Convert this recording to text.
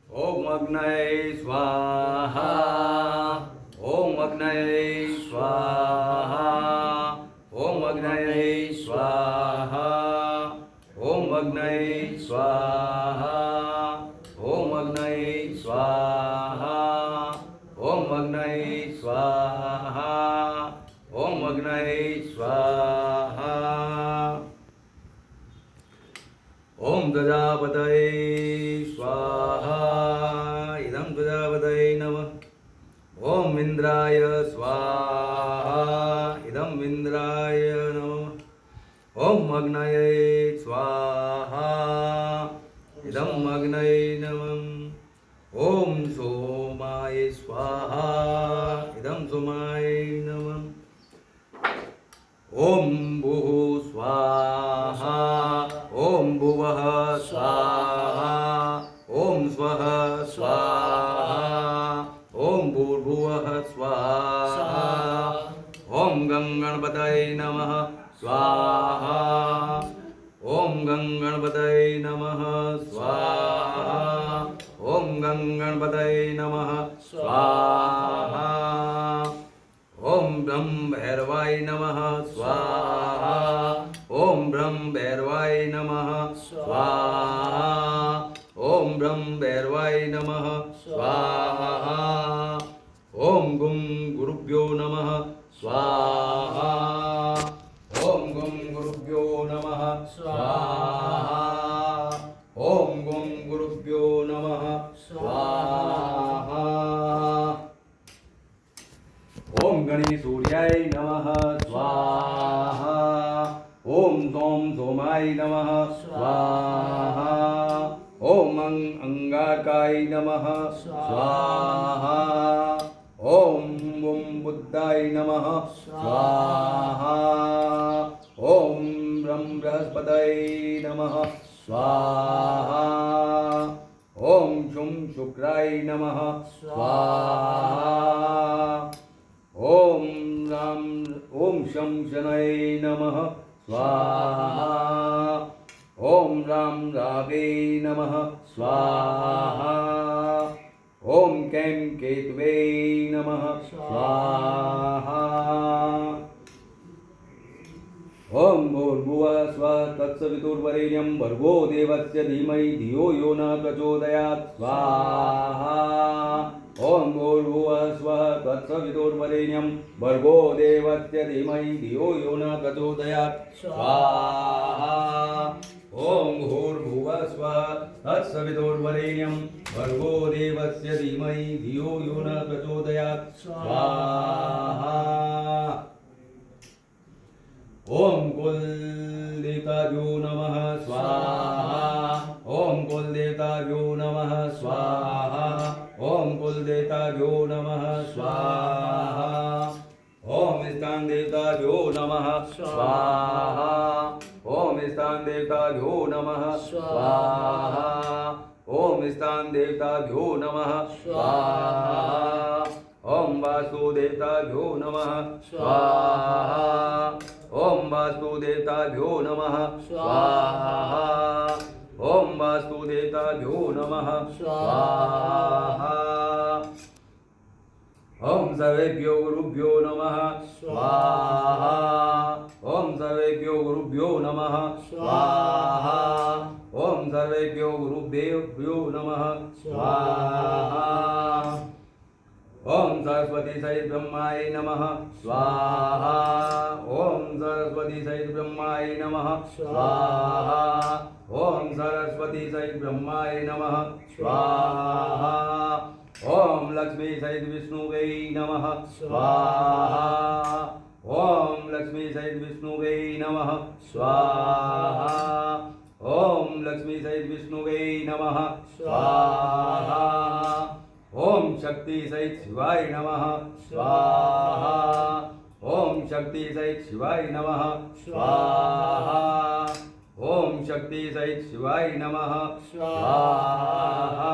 ओम अग्नये स्वाहा। ओम अग्नये स्वाहा। ओम अग्नये स्वाहा। ओम अग्नये स्वाहा। ओम अग्नये स्वाहा। ओम अग्नये स्वाहा। ओम अग्नये स्वाहा। ओम प्रजापतये स्वाहा। इदं प्रजापतये नमः। ओम इंद्राय स्वाहा। इदं इंद्राय नमः। ओम अग्नये स्वाहा। इदं अग्नये नमः। ओम सोमाय स्वाहा। इदं सोमाय नमः। ओम भुः स्वाहा। ओम भुवः स्वाहा। ओम स्वः स्वाहा। ओम भूर्भुवः स्वाहा। ओम गणपतये नमः स्वाहा। ओम गणपतये नमः स्वाहा। ओम गणपतये नमः स्वाहा। ओम ब्रह्म भैरवाय नमः स्वाहा। ओम ब्रह्म भैरवाय नमः स्वाहा। ओम ब्रह्म भैरवाय नमः स्वाहा। ओम गुं गुरुभ्यो नमः स्वाहा। ओम गुं गुरुभ्यो नमः स्वाहा। ओम गुं गुरुभ्यो नमः स्वाहा। ओम गणेशसूर्याय नमः स्वाहा। ओम सोम सोमाय नमः स्वाहा। ओम अंगारकाय नमः स्वाहा। ओम बुद्धाय नमः स्वाहा। ओम बृहस्पतये नमः स्वाहा। ओम शुक्राय नमः स्वाहा। ओम शं शनये नमः स्वाहा। ओम रावे नमः स्वाहा। ओम कैं केतवे नमः स्वाहा। ओम भूर्भुवः स्वः तत्सवितुर्वरेण्यं भर्गो देवस्य धीमहि धियो यो न प्रचोदयात् स्वाहा। ओम भूर्भुवः स्वः तत्सवितुर्वरेण्यं भर्गो देवस्य धीमहि धियो यो न प्रचोदयात् स्वाहा। ओम भूर्भुवः स्वः तत्सवितुर्वरेण्यं भर्गो देवस्य धीमहि धियो यो न प्रचोदयात् स्वाहा। ओम कुलदेवताभ्यो नमः स्वाहा। ओम कुलदेवताभ्यो नमः स्वाहा। ओम कुलदेवताभ्यो नमः स्वाहा। ओम स्थानदेवताभ्यो नमः स्वाहा। ओम स्थानदेवताभ्यो नमः स्वाहा। ओम स्थानदेवताभ्यो नमः स्वाहा। ओम वास्तुदेवताभ्यो नमः स्वाहा। ओम वास्तुदेवताभ्यो नमः स्वाहा। ओम वास्तुदेवताभ्यो नमः स्वाहा। ओम सर्वेभ्यो गुरुभ्यो नमः स्वाहा। ओम सर्वेभ्यो गुरुभ्यो नमः स्वाहा। ओम सर्वेभ्यो गुरुभ्यो नमः स्वाहा। ओम सरस्वती सहित ब्रह्माय नमः स्वाहा। ओम सरस्वती सहित ब्रह्माय नमः स्वाहा। ओम सरस्वती सहित ब्रह्माय नमः स्वाहा। ओम लक्ष्मी सहित विष्णुवे नमः स्वाहा। ओम लक्ष्मी सहित विष्णुवे नमः स्वाहा। ओम लक्ष्मी सहित विष्णुवे नमः स्वाहा। ओम शक्ति सहित शिवाय नमः स्वाहा। ओम शक्ति सहित शिवाय नमः स्वाहा। ओम शक्ति सहित शिवाय नमः स्वाहा।